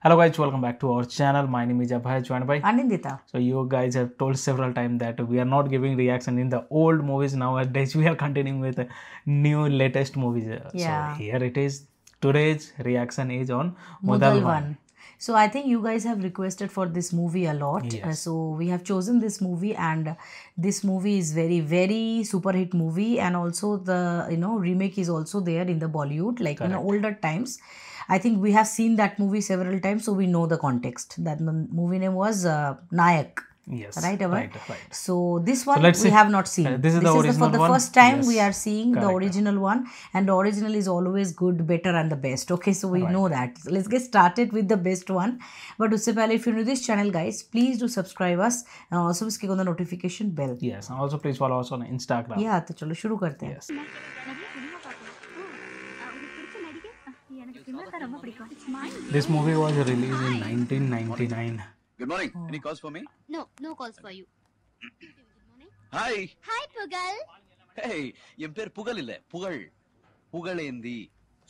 Hello guys, welcome back to our channel. My name is Abhay, joined by Anindita. So you guys have told several times that we are not giving reaction in the old movies. Nowadays we are continuing with new latest movies. Yeah. So here it is. Today's reaction is on Mudal Mudal one. So I think you guys have requested for this movie a lot. Yes. So we have chosen this movie, and this movie is very super hit movie, and also the remake is also there in the Bollywood, like older times. I think we have seen that movie several times, so we know the context. That the movie name was Nayak. Yes. Right, Abhay? Right. So this one let's we see. have not seen. This is the original for the one. first time Yes. we are seeing the Correct. original one, and the original is always good, better, and the best. Okay, so we Right. know that. So let's get started with the best one. But usse pehle, if you're new to this channel, guys, please do subscribe us and also click on the notification bell. Yes. And also please follow us on Instagram. Yeah, तो चलो शुरू करते हैं. Yes. This movie was released in 1999. Good morning. Any calls for me? No calls for you. Hi. Hi, Pugal. Hey, என் பேர் புகழ் இல்ல புகழ் புகழேந்தி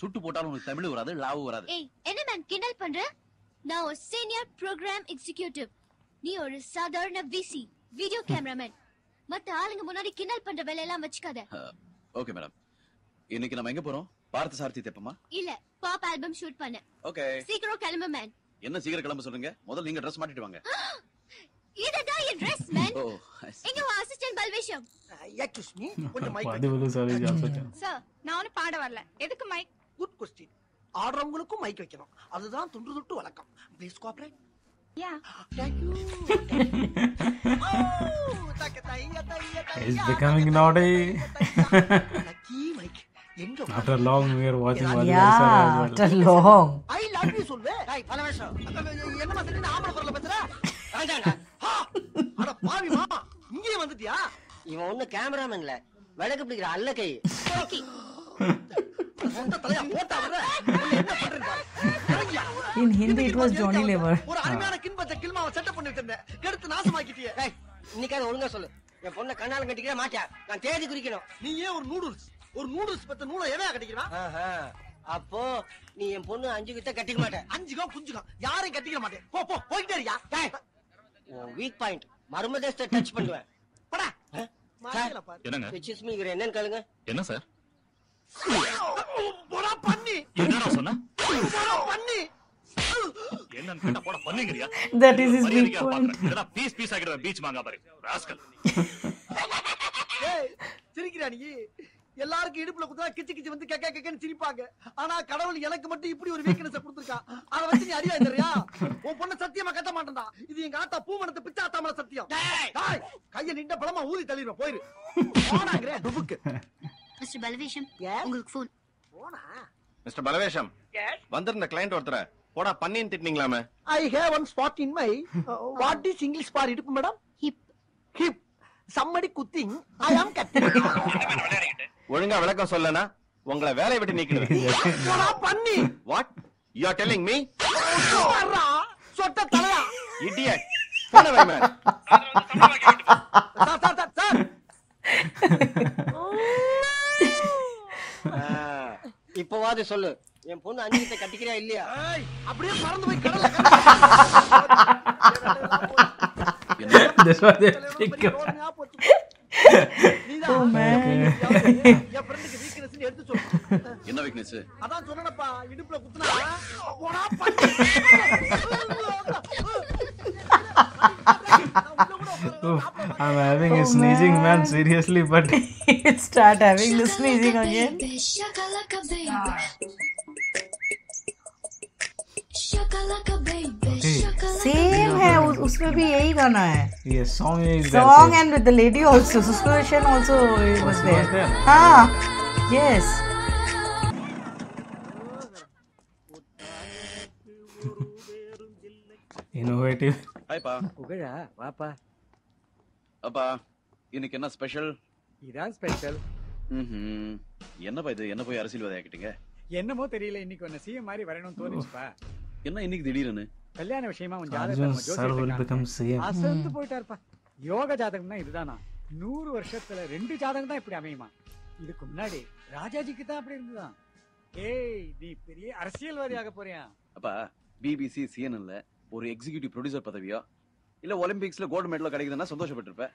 சுட்டு போட்டாலும் உனக்கு தமிழ் வராது லாவு வராது ஏய் என்ன மேன் கிண்டல் பண்ற நான் ஒரு சீனியர் ப்ரோக்ராம் எக்ஸிகியூட்டிவ் நீ ஒரு சாதாரண விசி வீடியோ கேமராமேன் மத்த ஆளுங்க முன்னாடி கிண்டல் பண்ற வேலையெல்லாம் வச்சுக்காத ஓகே மேடம் இன்னைக்கு நம்ம எங்க போறோம் பார்த்த சாரதி தெப்பமா இல்ல பாப் ஆல்பம் ஷூட் பண்ண ஓகே சீக்கிரம் கிளம்பு மேன் என்ன சீக்கிரம் கிளம்ப சொல்றீங்க முதல்ல நீங்க Dress மாட்டிட்டு வாங்க இதுதான் என் ட்ரெஸ் மேன் ஓ எங்க உன் அசிஸ்டன்ட் பல்வேஷம் Excuse me, கொஞ்சம் mic Padivulu sir is also there. Sir நான் ஒன்னும் பாட வரல எதுக்கு மைக் குட் கொஸ்டின் ஆடுறவங்களுக்கும் மைக் வைக்கணும் அதுதான் துண்டு துட்டு வழக்கம் ப்ளீஸ் கோஆபரேட் யா thank you It's becoming naughty. Lucky mic எங்க After long we are watching Padivulu Yeah, sir as well. after long. I love you சொல்வே டேய் பலவேஷம் என்ன மாதிரி ஆம்பள குரல்ல பேசுற ராஜாங்க அட பாவிமா இங்கே வந்துட்டியா இவன் ஒண்ணு கேமராமேன்ல விளக்கு பிடிக்கிற அல்ல கை சொந்த தலையா போட்டா வர என்ன பண்றீங்க In Hindi it was Johnny Lever. ஒரு அருமையான கின்பச்ச கில்மாவை செட்டப் பண்ணி வச்சிருந்தேன் கெடுத்து நாசமாக்கிட்டியே டேய் இன்னைக்காவது ஒழுங்கா சொல்லு என் பொண்ணை கண்ணால கட்டிக்கிற மாட்டியா நான் தேதி குறிக்கணும் நீ ஏன் ஒரு நூடுல்ஸ் பத்த நூலை எவன் கட்டிக்கிறா ஆஹா. அப்போ நீ என் பொண்ணு 5 வித்த கட்டிக்க மாட்டேன் அஞ்சுகம் குஞ்சுகம் யாரையும் கட்டிக்கிற மாட்டேன் போயிட்டே இருக்கியா உன் வீக் பாயிண்ட் மர்மதேசத்தை டச் பண்ணுவேன் படா சார், என்னங்க பிச்சிஸ்மிங்கிற என்னன்னு கேளுங்க என்ன சார் போடா பண்ணி என்னடா சொன்ன போடா பண்ணி என்னன்னு கேட்டா போட பண்ணீங்கறியா That is his big point. இதெல்லாம் பீஸ் ஆகிடுற பீச் மாங்கா பாரு ராஸ்கல் ஏய் சிரிக்கிறா நீ எல்லாருக்கும் இடுப்புல குத்தா கிச்சு வந்து கேக்கன்னு சிரிப்பாங்க ஆனா கடவுள் எனக்கு மட்டும் இப்படி ஒரு வீக்னஸ் கொடுத்திருக்கான் அத வச்சு நீ அடியா தெரியா உன் பொண்ணு சத்தியமா கத்த மாட்டேன்டா இது எங்க ஆத்தா பூமணத்தை பிச்சா தாமல சத்தியம் டேய் கைய நின்ற பழமா ஊதி தள்ளிரும் போயிரு போனாங்கறே டுபுக்கு மிஸ்டர் பல்வேஷம் Yes? உங்களுக்கு ஃபோன் போனா மிஸ்டர் பலவேஷம் வந்திருந்த கிளையண்ட் ஒருத்தர போடா பண்ணின்னு திட்டினீங்களாமே I have one spot in my what is English for இடுப்பு மேடம் ஹிப் ஹிப் somebody குத்திங் ஐ அம் கட்டிங் ஒழுங்கா விளக்கம் சொல்லனா உங்களை வேலையை விட்டு நீக்கிடுவேன் போடா பண்ணி what you are telling me வர்றா சொட்ட தலையா இடியட் பண்ண வை மேன் சார் இப்பவாது சொல்லு என் பொண்ணு 5 வித்த கட்டிக்கிறியா இல்லையா ஏய் அப்படியே பறந்து போய் கடல்ல This was a trick. Oh man. என் ஃப்ரெண்டுக்கு வீக்னஸ் எடுத்து சொல்லு என்ன வீக்னஸ் அதான் சொன்னேனப்பா இடுப்புல குத்துனா போடா பண்ணி I'm having a sneezing man, seriously, but Start having the sneezing again. Same है उसमें भी यही गाना है. yes, song is there. Song and with the lady also. Suspension also was there. there? Ah, yes. Innovative. Hi பா புகழா வாப்பா அப்பா இன்னைக்கு என்ன ஸ்பெஷல் இதான் ஸ்பெஷல் என்னப்பா இது என்ன போய் அரசியல்வாதி ஆக்கிட்டீங்க என்னமோ தெரியல இன்னைக்கு ஒன்னு சிஎம் மாதிரி வரணும்னு தோணுச்சுப்பா என்ன இன்னைக்கு திடீர்னு கல்யாண விஷயமா உன் Arjun ஜாதகம் sir will become CM. அசந்து போயிட்டாருப்பா யோக ஜாதகம்னா இதுதானா 100 வருஷத்துல 2 ஜாதகம் தான் இப்படி அமையுமா இதுக்கு முன்னாடி ராஜாஜிக்கு தான் அப்படி இருந்துதான் ஏய் நீ பெரிய அரசியல்வாதி ஆக போறியா அப்பா பிபிசி சிஎன்என்ல ஒரு எக்ஸிகியூட்டிவ் ப்ரொடியூசர் பதவியோ இல்ல ஒலிம்பிக்ஸ்ல கோல்டு மெடலோ கிடைக்குதுன்னா சந்தோஷப்பட்டிருப்ப.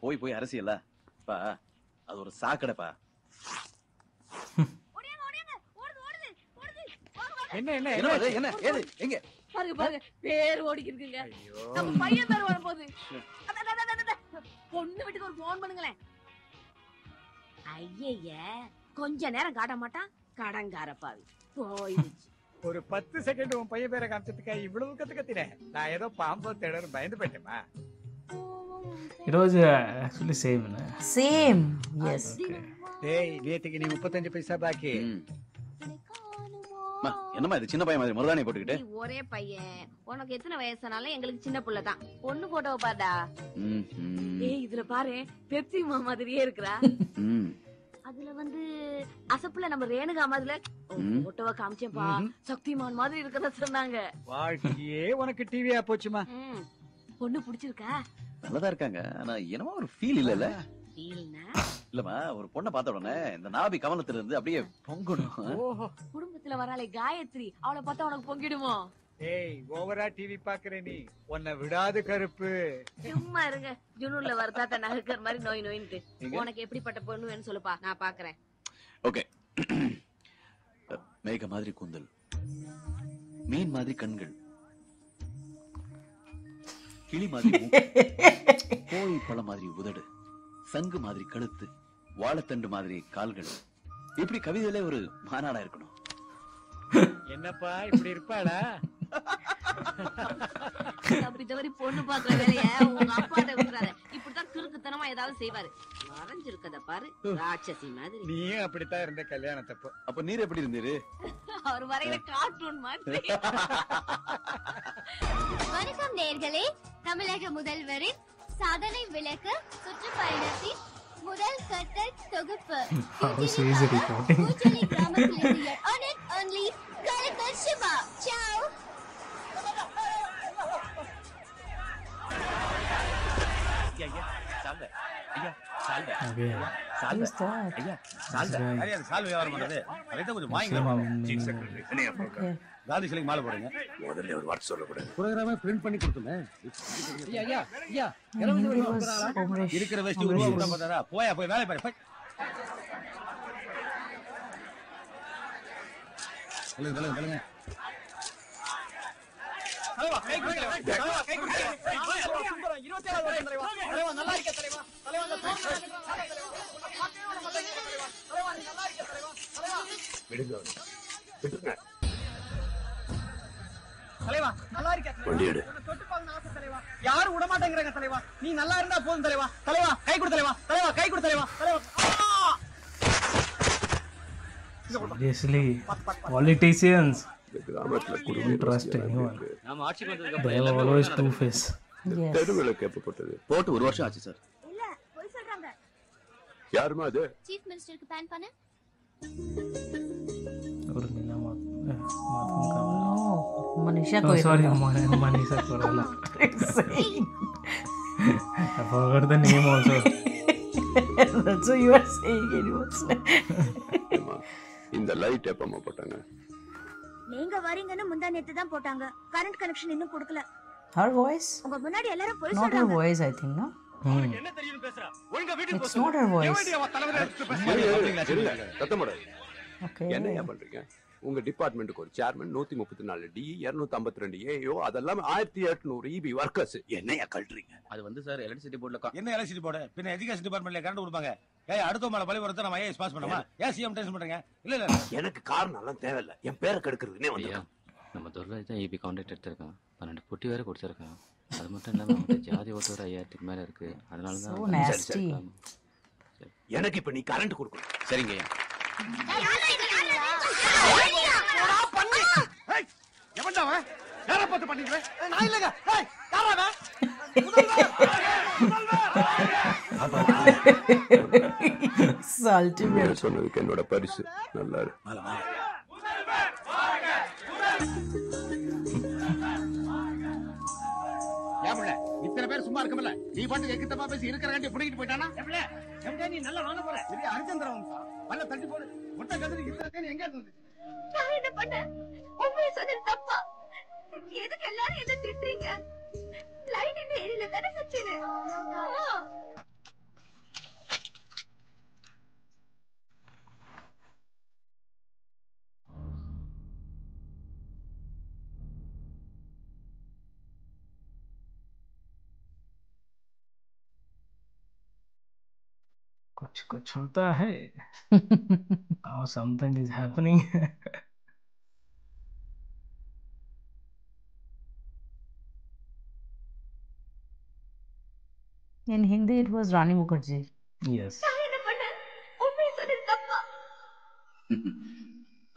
போய் அரசியல்ல பா அது ஒரு சாக்கடைப்பா. என்ன என்ன என்ன அது? என்ன ஏது எங்க பாருங்க பேர் ஓடிக்கிருக்குங்க. நம்ம பையன் பேர் வர போகுது. பொண்ணு வீட்டுக்கு ஒரு போன் பண்ணுங்களேன். ஐய கொஞ்ச நேரம் காட்ட மாட்டான் கடங்கார பாவி போயிடுச்சு. ஒரு 10 செகண்ட் உன் பையன் பேரை காமிச்சதுக்கா இவ்வளவு கத்துனேன். நான் ஏதோ பாம்போ தேடன்னு பயந்து போயிட்டேமா. It was actually same. Same. Yes. டேய் நேத்துக்கு நீ 35 பைசா பாக்கி. என்னமா இது சின்ன பையன் மாதிரி மருதாணி போட்டுக்கிட்டு? நீ ஒரே பையன், உனக்கு எத்தனை வயசானாலும் எங்களுக்கு சின்ன புள்ள தான். பொண்ணு போட்டோவை பாருடா. ஏய் இதுல பாரு பெப்சி மா மாதிரியே இருக்கறா. அதுல வந்து அசப்புல நம்ம ரேணுகா மாதிரில போட்டோவை காமிச்சேப்பா. சக்திமான் மாதிரி இருக்கதா சொன்னாங்க. வாழ்க்கையே உனக்கு டிவியா போச்சுமா. பொண்ணு பிடிச்சிருக்கா? நல்லதா இருக்காங்க. ஆனா என்னமோ ஒரு ஃபீல் இல்லல. ஃபீல்னா இல்லமா ஒரு பொண்ணை பார்த்த உடனே இந்த நாபி கவனத்துல இருந்து அப்படியே பொங்கணும். குடும்பத்துல வராளே காயத்ரி, அவளை பார்த்தா உனக்கு பொங்கிடுமோ? ஏய் ஓவரா டிவி பாக்குற நீ உன்னை விடாது கருப்பு. சும்மா இருங்க. ஜுனூன்ல வரதா நகர் மாதிரி நோய் நோயின்ட்டு. உனக்கு எப்படிப்பட்ட பொண்ணு வேணும் சொல்லுப்பா, நான் பாக்குறேன். ஓகே. மேக மாதிரி கூந்தல், மீன் மாதிரி கண்கள், கிளி மாதிரி கோழி பழம் மாதிரி உதடு, சங்கு மாதிரி கழுத்து, வாழைத்தண்டு மாதிரி கால்கள். இப்படி கவிதையில ஒரு மாநாடா இருக்கணும். என்னப்பா இப்படி இருப்பாளா? அப்படி தவறி பொண்ணு பாக்குற வேலைய உங்க அப்பாட்ட விட்டுறாரு. இப்படித்தான் கிறுக்குத்தனமா ஏதாவது செய்வாரு. மறைஞ்சிருக்கத பாரு ராட்சசி மாதிரி. நீயும் அப்படித்தான் இருந்த கல்யாணத்தப்போ. அப்ப நீர் எப்படி இருந்தீரு? அவர் வரையில கார்ட்டூன் மாதிரி. வணக்கம் நேயர்களே, தமிழக முதல்வரின் சாதனை விளக்க சுற்றுப்பயணத்தின் முதல் கட்ட தொகுப்பு. ஊச்சலி கிராமத்திலிருந்து your on it only Kalakkal Siva. Ciao. ஐயா சால்வே. ஐயா சால்வே. Okay. சால்வே. Who's that? ஐயா சால்வே. ஐயா சால்வே வியாபாரம் பண்றது. அதைத்தான் கொஞ்சம் வாங்கிக்கலாம். சீஃப் செக்ரட்டரி என்னைய போங்க. காந்தி சிலைக்கு மாலை போடுங்க. முதல்ல ஒரு வார்த்தை சொல்லக்கூடாது. புரோகிராமே பிரிண்ட் பண்ணி கொடுத்துமே. ஐயா ஐயா இருக்கிற வேஸ்ட் ரூபா கூட போதாரா? போய் வேலை பாரு. சொல்லுங்க. தலைவா கை கொடுங்க. தலைவா கை கொடுங்க. 27வது வருஷம் தலைவா. தலைவா நல்லா இருக்க தலைவா. தலைவா அந்த தலைவா நீ நல்லா இருக்க தலைவா. தலைவா விடுங்க. தலைவா நல்லா இருக்க. வண்டியடு. தொட்டு பாருங்க ஆசை தலைவா. யாரும் விட மாட்டேங்கறாங்க தலைவா. நீ நல்லா இருந்தா போதும் தலைவா. தலைவா கை கொடு தலைவா. தலைவா கை கொடு தலைவா. தலைவா. Seriously, politicians don't trust anyone. நாம ஆட்சிக்கு வந்ததுக்கு They are always two-faced. Yes. தெருவில கேப்பப்பட்டது. போட்டு ஒரு வருஷம் ஆச்சு சார். இல்ல போய் சொல்றாங்க. யாருமா அது? சீஃப் மினிஸ்டருக்கு பேன் பண்ண. और नीला No, Manisha Koirala. sorry, Manisha Koirala. I forgot the name also. That's what you are saying. It was இந்த லைட் எப்பமா போட்டாங்க? நீங்க வரீங்கன்னு முந்தா நேத்து தான் போட்டாங்க. கரண்ட் கனெக்ஷன் இன்னும் கொடுக்கல. her voice. உங்க முன்னாடி எல்லாரும் போய் Not her சொல்றாங்க. voice, I think, no? என்ன தெரியும் பேசுறா? ஒழுங்கா வீட்டுக்கு It's not her voice. தலைவரே சத்தமோட. Okay. என்னையா பண்றீங்க? உங்க டிபார்ட்மெண்ட்டுக்கு ஒரு சேர்மன், 134 டி, 252 ஏயோ, அதெல்லாம் 1800 இபி வர்க்கர்ஸ். என்னையா கல்றீங்க? அது வந்து சார் எலக்ட்ரிசிட்டி போர்டுல என்ன எலக்ட்ரிசிட்டி போர்டு? பின்ன எஜுகேஷன் டிபார்ட்மென்ட்ல கரண்ட் கொடுப்பாங்க. ஏய் அடுத்த மேல பழி வரத நம்ம ஐஏஎஸ் பாஸ் பண்ணோமா? ஏன் சிஎம் டென்ஷன் பண்றீங்க? இல்ல எனக்கு காரணம் எல்லாம் தேவையில்ல. என் பேரை கெடுக்கிறதுனே வந்தேன். நம்ம துர்ராஜ் தான் இபி கான்ட்ராக்ட் எடுத்திருக்கான். 12 பொட்டி வேற கொடுத்திருக்கான். அது மட்டும் இல்லாம அவன்கிட்ட ஜாதி ஓட்டு ஒரு 5000க்கு மேல இருக்கு. அதனால So தான் nasty. எனக்கு இப்ப நீ கரண்ட் கொடுக்கணும். சரிங்க ஐயா. எவன்டா அவன்? யாரை பார்த்து பண்ணீங்க? நான் இல்லங்க. ஏய் யாரா அவன்? Ultimate. சொன்னதுக்கு என்னோட பரிசு. நல்லா இரு. ஏம்ல இத்தனை பேர் சும்மா இருக்கமல்ல. நீ பாட்டு எக்கிட்டமா பேசி இருக்கிற கண்டி புடிக்கிட்டு போய்ட்டானா? ஏம்ல எம்டே நீ நல்லா வாங்க போற. இது அரிச்சந்திர வம்சா. பல்ல தட்டி போடு. முட்டை கதறி இத்தனை எங்க இருந்து? நான் என்ன பண்ண? உண்மையை சொன்னது தப்பா? எதுக்கு எல்லாரும் என்ன திட்டுறீங்க? லைட் இந்த ஏரியில தானே சச்சினு. कुछ कुछ होता है or something is happening. In Hindi, it was Rani Mukherjee. Yes. நான் என்ன பண்ணேன்? உண்மையை சொன்னது தப்பா?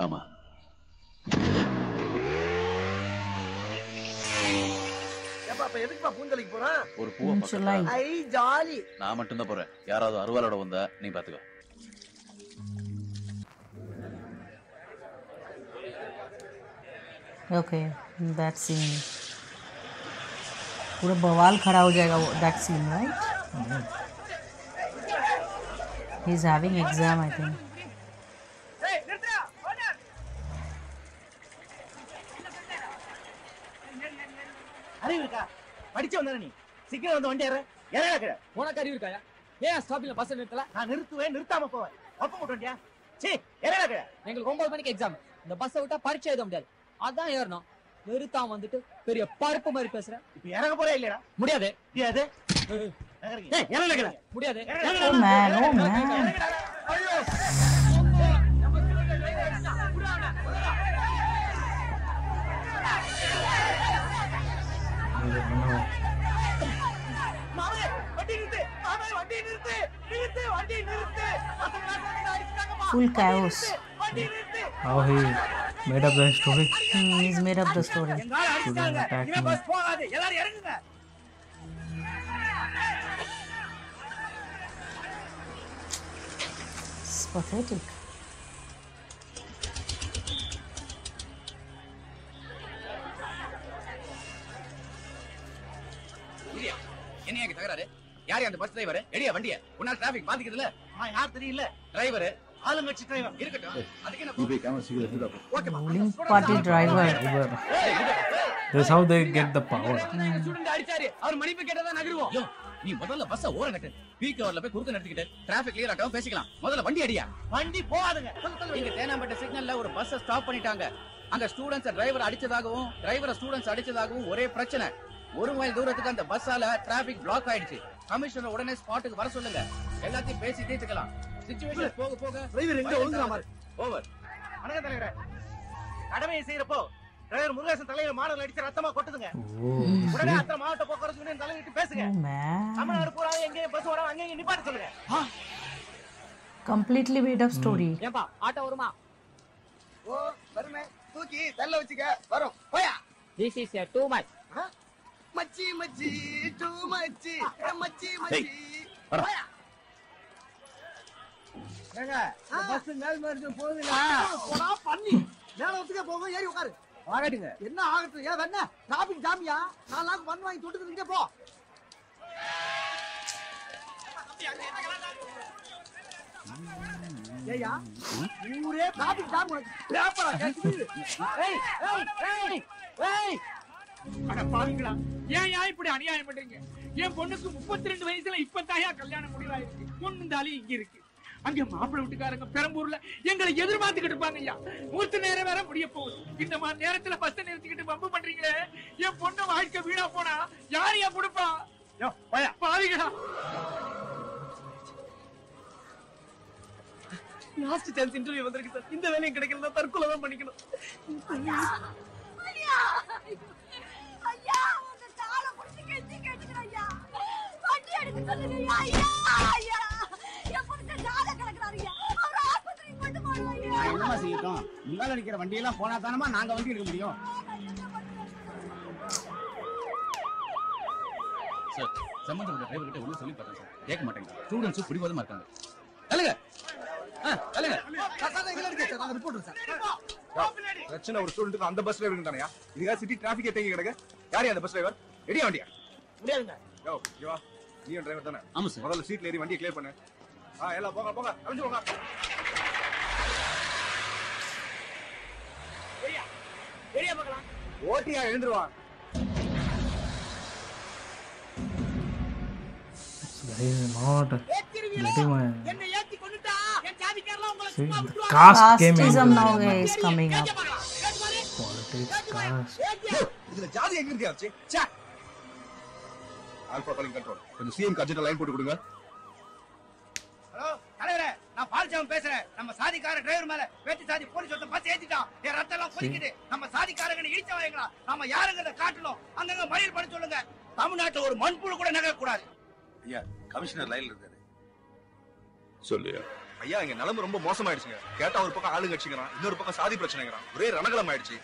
ஆமா. ஏப்பா அப்ப எதுக்குப்பா பூந்தளிக்கு போறான்? ஒரு பூவை July. ஐ ஜாலி. நான் மட்டும் தான் போறேன். யாராவது அருவாளோட வந்தா நீ பாத்துக்கோ. Okay, that scene. पूरा बवाल खड़ा हो जाएगा वो that scene, right? He's having exam, I think. ஏய் நிறுத்துடா. ஓனர். அறிவு இருக்கா? படிச்சு வந்தானே நீ. சீக்கிரம் வந்து வண்டி ஏறு. ஏறடா கீழ. உனக்கு அறிவு இருக்காயா? ஏன் ஸ்டாப்பிங்ல பஸ் நிறுத்தல? நான் நிறுத்துவேன், நிறுத்தாம போவேன். ஒப்ப மாட்டேன்டியா? சீ, ஏறடா கீழ. எங்களுக்கு 9 மணிக்கு எக்ஸாம். இந்த பஸ்ஸை விட்டா பரீட்சை எழுத முடியாது. அதான் ஏறணும். நிறுத்தாம வந்துட்டு பெரிய பருப்பு மாதிரி பேசுற. இப்ப இறங்க போறே இல்லடா. முடியாது. முடியாது. ஏய், இறங்கடா கீழ. முடியாது. Oh man, oh man. ஐயோ. மாமே வண்டி நிறுத்து. மாமே வண்டி நிறுத்து. நிறுத்து வண்டி நிறுத்து. Full chaos. வண்டி நிறுத்து. How he made up the story. He's made up the story. எங்கால அடிச்சாங்க. attack இனிமே me. பஸ் போகாது. எல்லாரும் இறங்குங்க. It's pathetic. என்னையா தகராறு? யாரு அந்த பஸ் டிரைவர்? எடியா வண்டிய. உன்னால டிராபிக் பாதிக்குதுல? யார் தெரியல. டிரைவர் ஆளுங்கட்சி டிரைவர். இருக்கட்டும். அதுக்கு என்ன நீ போய் கேமரா சீக்கிரம் எடுத்துடா போ. ஓகேப்பா. Ruling party driver. That's how they get the power. Student அடிச்சாரு. அவர் மன்னிப்பு கேட்டதா நகருவோம். யோ, நீ முதல்ல பஸ்ஸ ஓரம் கட்டு. பீக் ஹவர்ல போய் குறுக்க நிறுத்திக்கிட்டு டிராபிக் கிளியர் ஆட்டவும் பேசிக்கலாம். முதல்ல வண்டி அடியா. வண்டி போகாதுங்க. இங்க தேனாம்பேட்டை சிக்னல்ல ஒரு பஸ்ஸ ஸ்டாப் பண்ணிட்டாங்க. அங்க ஸ்டூடண்ட்ஸ் டிரைவர் அடிச்சதாகவும் டிரைவரை ஸ்டூடண்ட்ஸ் அடிச்சதாகவும் ஒரே பிரச்சனை. 1 மைல் தூரத்துக்கு அந்த பஸ்ஸால டிராபிக் பிளாக் ஆயிடுச்சு. கமிஷனர் உடனே ஸ்பாட்டுக்கு வர சொல்லுங்க. எல்லாத்தையும் பேசி தீர்த்துக்கலாம். சிச்சுவேஷன் போக போக டிரைவர் எங்க ஒழுங்கா மாறு. ஓவர். வணக்கம் தலைவரே. கடமையை செய்யறப்போ டிரைவர் முருகேசன் தலையில மாடல் அடிச்சு ரத்தமா கொட்டுதுங்க. உடனே அத்தனை மாவட்ட போக்குவரத்து யூனியன் தலையிட்டு பேசுங்க. Oh man. தமிழ்நாடு பூரா எங்க பஸ் வரும் அங்க நிப்பாட்ட சொல்லுங்க. Completely made up story. ஏப்பா ஆட்டோ வருமா? ஓ வருமே. தூக்கி தள்ள வச்சுக்க. வரும். போயா. This is too much. மச்சி மச்சி டூ மச்சி மச்சி மச்சி. வர. போயா. ஏங்க பஸ் மேல் மேல போகுதுல. போடா பண்ணி. மேல வச்சுக்க போங்க ஏறி உட்காரு. ஆகட்டுங்க. என்ன ஆகட்டும். ஏன் என்ன டிராபிக் ஜாமியா? 4 லாக் மண் வாங்கி தொட்டுக்கிட்டே போ. ஏய்யா ஊரே டிராபிக் ஜாம் உனக்கு பேப்பரா கேக்குது. ஏய் ஏய் ஏய் ஏய் அட பாருங்களா, ஏன் இப்படி அநியாயம் பண்றீங்க? என் பொண்ணுக்கு 32 வயசுல இப்பதாயா கல்யாணம் முடிவாயிருக்கு. பொண்ணு தாலி இங்க இருக்கு. அங்க மாப்பிள்ளை வீட்டுக்காரங்க பெரம்பூர்ல எங்களை எதிர்பார்த்துக்கிட்டு இருப்பாங்க ஐயா. மூர்த்த நேரம் வேற முடிய போகுது. இந்த மாதிரி நேரத்துல பஸ் நிறுத்திக்கிட்டு வம்பு பண்றீங்களே. என் பொண்ணு வாழ்க்கை வீணா போனா யாரையா கொடுப்பா? பாருங்களா, லாஸ்ட் சான்ஸ் இன்டர்வியூ வந்திருக்கு சார். இந்த வேலையும் கிடைக்கல தற்கொலை தான் பண்ணிக்கணும். ஐயா உங்க காலை புடிச்சு கெஞ்சி கேட்டுக்கிறேன் ஐயா. வண்டி எடுக்க சொல்லுங்க ஐயா. ஐயா என் பொண்ணு காலை கிடக்குறாரு ஐயா. அவர் ஆஸ்பத்திரிக்கு கொண்டு போடுங்க ஐயா. என்னமா செய்யட்டும்? முன்னால நிக்கிற வண்டி எல்லாம் போனா தானமா நாங்க வண்டி எடுக்க முடியும். சார், சம்பந்தப்பட்ட டிரைவர் கிட்ட உள்ள சொல்லி பார்த்தேன் சார். கேட்க மாட்டேங்க. ஸ்டூடண்ட்ஸ் பிடிவாதமா இருக்காங்க. தள்ளுங்க. தள்ளுங்க. பிரச்சனை ஒரு ஸ்டூடெண்ட்டுக்கு அந்த பஸ் டிரைவர் தானயா? இதுக்காக சிட்டி டிராபிக் தேங்கி கிடக்கு. யாரு அந்த பஸ் டிரைவர்? ரெடியா வண்டியா? முடியாதுங்க. யோ இவா, நீ டிரைவர் தானே? ஆமா சார். முதல்ல சீட்ல ஏறி வண்டியை கிளியர் பண்ணு. எல்லாம் போங்க போங்க, அழிஞ்சு போங்க. ஏரியா பார்க்கலாம். ஓட்டியா எழுந்துருவான். Casteism now is coming up. இதுல ஜாதி எங்க இருந்து ஆச்சு? ச்சே. Alpha calling control. கொஞ்சம் சிஎம் அர்ஜென்ட் லைன் போட்டு கொடுங்க. ஹலோ தலைவரே, நான் பால்சாமி பேசுறேன். நம்ம சாதிக்கார டிரைவர் மேல வேட்டி சாதி போலீஸ் வந்து பஸ் ஏத்திட்டான். என் ரத்தம் எல்லாம் கொதிக்குது. நம்ம சாதிக்காரங்க இடிச்ச வாங்கலாம். நாம யாருங்கறத காட்டணும். அங்கங்க மயில் பண்ண சொல்லுங்க. தமிழ்நாட்டுல ஒரு மண்புழு கூட நகர கூடாது. ஐயா, கமிஷனர் லைன்ல இருக்காரு. சொல்லுயா. ஐயா, இங்க நிலைமை ரொம்ப மோசமாயிடுச்சுங்க. கேட்டா ஒரு பக்கம் ஆளுங்க கட்சிங்கிறான், இன்னொரு பக்கம் சாதி பிரச்சனைங்கிறான். ஒரே ரணகலம் ஆயிடுச்சு.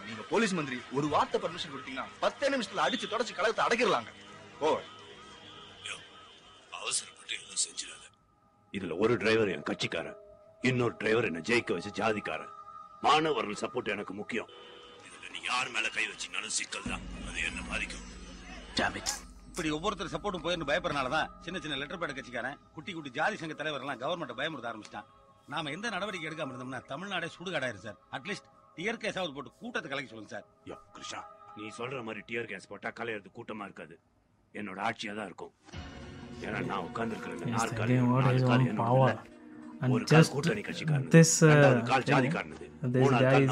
நீங்க போலீஸ் மந்திரி ஒரு வார்த்தை பர்மிஷன் கொடுத்தீங்கன்னா 10 நிமிஷத்துல அடிச்சு தொடச்சு கலகத்தை அடக்கிடலாங்க. ஓ, அவசரப்பட்டு எதுவும் செஞ்சிடாத. இதுல ஒரு டிரைவர் என் கட்சிக்காரன், இன்னொரு டிரைவர் என்ன ஜெயிக்க வச்ச ஜாதிக்காரன். மாணவர்கள் சப்போர்ட் எனக்கு முக்கியம். இதுல நீ யார் மேல கை வச்சீங்கன்னாலும் சிக்கல் தான். அது என்ன பாதிக்கும். இப்படி ஒவ்வொருத்தர் சப்போர்ட்டும் போயிருந்து பயப்படுறதுனாலதான் சின்ன சின்ன லெட்டர் பேட கட்சிக்காரன், குட்டி குட்டி ஜாதி சங்க தலைவர் எல்லாம் கவர்மெண்ட் பயமுறுத்த ஆரம்பிச்சிட்டான். நாம எந்த நடவடிக்கை எடுக்காம இருந்தோம்னா தமிழ்நாடே சுடுகாடாயிரு சார். அட்லீஸ்ட் டியர் கேஸாவது போட்டு கூட்டத்தை கலக்கி சொல்லுங்க சார். யோ கிருஷ்ணா, நீ சொல்ற மாதிரி டியர் கேஸ் போட்டா கலையிறது கூட்டமா இருக்காது, என்னோட ஆட்சியா தான் இருக்கும். ஏன்னா நான் உட்கார்ந்து இருக்கிற and just this guy is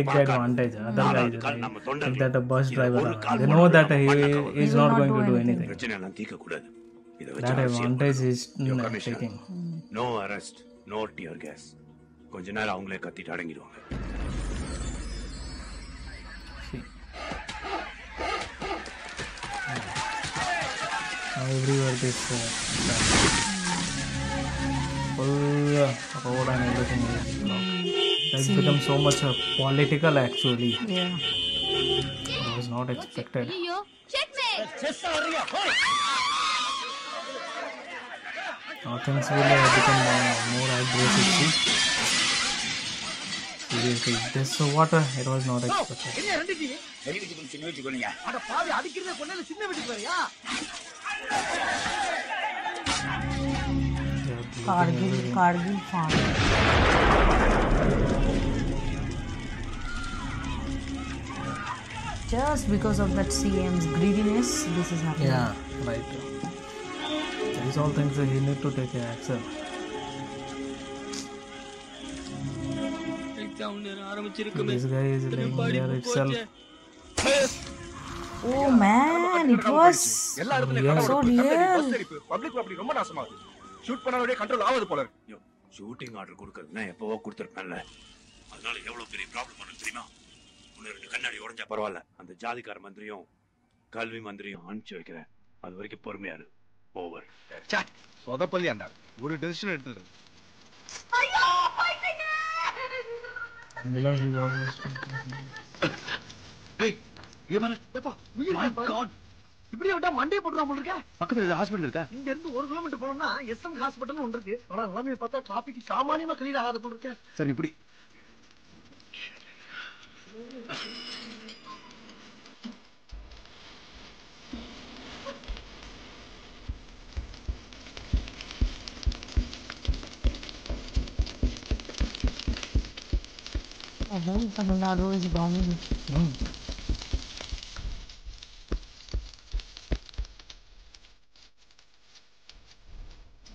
take advantage. Other guy is that a bus driver, they know that he is not going to do anything. That advantage is taking. No arrest, no tear gas. கொஞ்ச நேரம் அவங்களே கத்திட்டு அடங்கிடுவாங்க. Everywhere this road and everything is blocked. It's become so much political actually. Yeah. I was not expected. Now things will become more aggressive. Seriously, this water, it was not expected. அட பாவி, அடிக்கிறத கொன்னல சின்ன வீட்டுக்கு வரியா? Kargil farm. Just because of that CM's greediness, this is happening. Yeah, right. These all things that he need to take action. This guy is laying there itself. Oh man, it was so real. Public property ரொம்ப நாசமாகுது. Shoot பண்ணாலே control ஆவது போல இருக்கு. Shooting order கொடுக்கறதுனா எப்பவோ கொடுத்திருப்பேன்ல. அதனால எவ்வளவு பெரிய problem பண்ணு தெரியுமா? உனக்கு கண்ணாடி உடைஞ்சா பரவாயில்ல, அந்த ஜாதிகார மந்திரியும் கல்வி மந்திரியும் அனுப்பிச்சு வைக்கிறேன். அது வரைக்கும் பொறுமையா இரு. ஓவர். சொதப்பல்லியாண்டா, ஒரு டெசிஷன் எடுத்துரு. இப்படி விட்டா மண்டே போட்டுறா போல இருக்க. பக்கத்துல ஹாஸ்பிடல் இருக்கா? இங்க இருந்து 1 கிலோமீட்டர் போனோம்னா எஸ்எம் ஹாஸ்பிடல் ஒன்று இருக்கு. ஆனா எல்லாமே பார்த்தா டிராபிக் சாமானியமா கிளியர் ஆகாத போல இருக்க. சரி, இப்படி Tamil Nadu is bombing.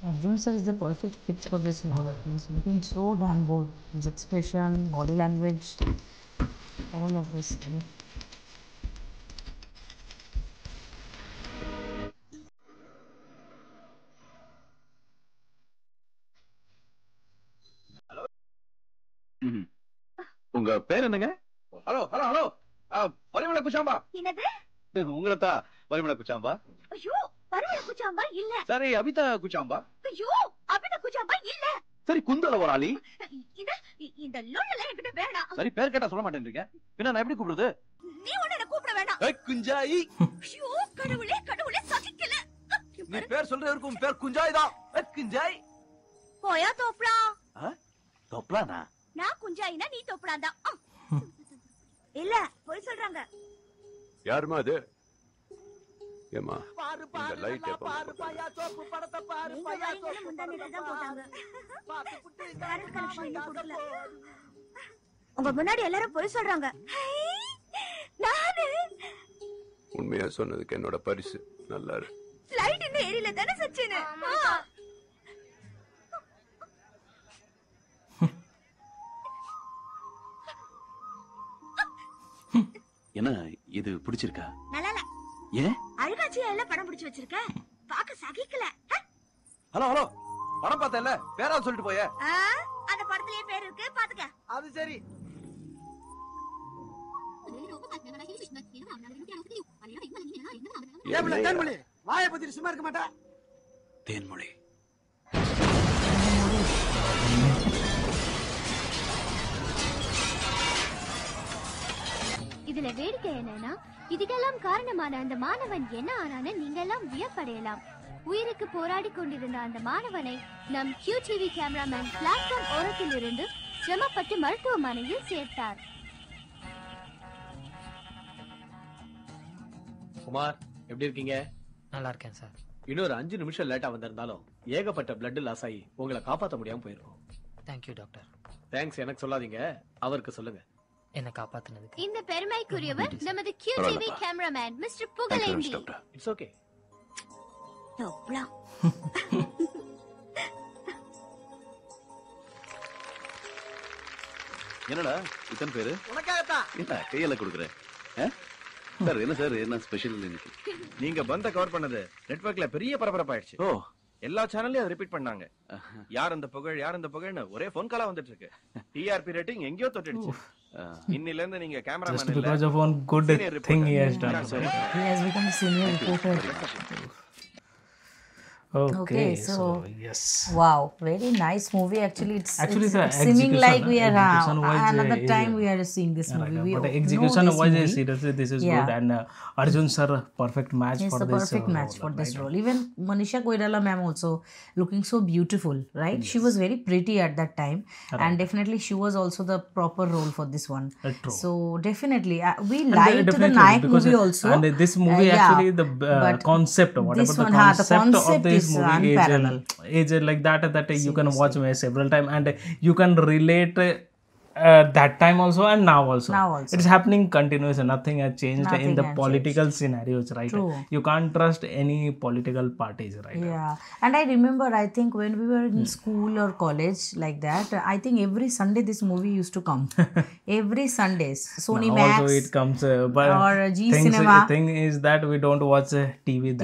Arjun sir is the perfect fit for this role. He's looking so damn bold. His expression, body language, all of this. உங்க பேர் என்னங்க? ஹலோ ஹலோ ஹலோ, பரிமள குச்சாம்பா. என்னது? உங்களதா பரிமள குச்சாம்பா? ஐயோ, பரிமள குச்சாம்பா இல்ல. சரி, அபிதா குச்சாம்பா? ஐயோ, அபிதா குச்சாம்பா இல்ல. சரி, குந்தலவராளி? இந்த லொல்லல என்கிட்ட வேணாம். சரி, பேர் கேட்டா சொல்ல மாட்டேன்றீங்க. பின்ன நான் எப்படி கூப்பிடுறது? நீ ஒண்ணு கூப்பிட வேணாம். குஞ்சாயி. ஐயோ, கடவுளே கடவுளே, சகிக்கல. நீ பேர் சொல்றதுக்கு உன் பேர் குஞ்சாய் தான். குஞ்சாய். போயா தோப்ளா. தோப்ளானா? நான் குஞ்சாயினா நீ தோப்ளாண்டா. இல்ல, போய் சொல்றாங்க. யாருமா அது? ஏமா பாரு பாரு பாரு பாயா தோப்பு படத்தை பாரு பாயா தோப்பு முந்தானேல தான் போட்டாங்க. பாத்து புட்டி கரெக்ட் கனெக்ஷன் இன்னும் கொடுக்கல. உங்க முன்னாடி எல்லாரும் போய் சொல்றாங்க. நானு உண்மையா சொன்னதுக்கு என்னோட பரிசு. நல்லா இரு. ஃளைட் இந்த ஏரியில தானே சச்சினு. என்ன இது பிடிச்சிருக்கா? நல்லா இல்ல. ஏன்? அழுகாச்சியா எல்லாம் படம் பிடிச்சு வச்சிருக்க. பாக்க சகிக்கல. ஹலோ ஹலோ, படம் பார்த்தல பேராவது சொல்லிட்டு போய. அந்த படத்திலே பேர் இருக்கு, பாத்துக்க. அது சரி. ஏப்ல தேன்மொழி வாயை பத்தி சும்மா இருக்க மாட்டா. தேன்மொழி இதுல வேடிக்கை என்னன்னா, இதுக்கெல்லாம் காரணமான அந்த மாணவன் என்ன ஆனான்னு நீங்க எல்லாம் வியப்படையலாம். உயிருக்கு போராடி கொண்டிருந்த அந்த மாணவனை நம் QTV கேமராமேன் பிளாட்ஃபார்ம் ஓரத்தில் இருந்து சிரமப்பட்டு மருத்துவமனையில் சேர்த்தார். குமார், எப்படி இருக்கீங்க? நல்லா இருக்கேன் சார். இன்னொரு 5 நிமிஷம் லேட்டா வந்திருந்தாலும் ஏகப்பட்ட பிளட் லாஸ் ஆகி உங்களை காப்பாற்ற முடியாம போயிருக்கும். Thank you doctor. தேங்க்ஸ் எனக்கு சொல்லாதீங்க, அவருக்கு சொல்லுங்க. என்ன காப்பாத்துனதுக்கு. இந்த பெருமைக்குரியவர் நமது QTV cameraman mister Pugazhendhi. It's okay. என்னடா இத்தனை பேரு? உனக்காகத்தான். என்ன கையில கொடுக்குறேன்? சார் என்ன சார் என்ன ஸ்பெஷல் இன்னைக்கு? நீங்க பந்த கவர் பண்ணது நெட்வொர்க்ல பெரிய பரபரப்பாயிடுச்சு. ஓ, எல்லா சேனல்லையும் அதை ரிப்பீட் பண்ணாங்க. யார் அந்த புகழ்னு ஒரே போன் காலா வந்துட்டு இருக்கு. டிஆர்பி ரேட்டிங் எங்கேயோ தொட்டுடுச்சு. இன்னில இருந்து நீங்க கேமராமேன் Just இல்ல. because of one good thing he has done. He has become a senior reporter. Okay, so yes. Wow, very nice movie. Actually, it's the seeming like we are execution-wise another is time we are seeing this movie. We but know execution this wise movie. seriously this is Yeah. good, and Arjun sir perfect match Yes, for the this perfect match for role, this right? role. Even Manisha Koirala ma'am also looking so beautiful, right? She was very pretty at that time, and definitely she was also the proper role for this one. True. So definitely we And liked the definitely, Nayak because movie also. and this movie yeah, actually the but concept, whatever this the one, concept of this is movie unparalleled. is like that you can watch several times, and you can relate that time also and now also. It's happening continuously. Nothing has changed in the political scenarios, right? True. You can't trust any political parties, right? Yeah, and I remember, I think when we were in school or college like that, I think every Sunday this movie used to come. Every Sundays, Sony Now Max also it comes, but or G Cinema. thing is that we don't watch TV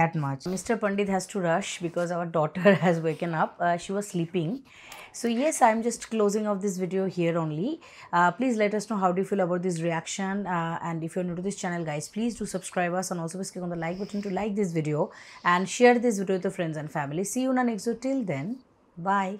that much. Mr. Pandit has to rush because our daughter has woken up. She was sleeping. So yes, I'm just closing off this video here only. Please let us know how do you feel about this reaction, and if you're new to this channel, guys, please do subscribe us, and also please click on the like button to like this video and share this video with your friends and family. See you in our next video. Till then, bye.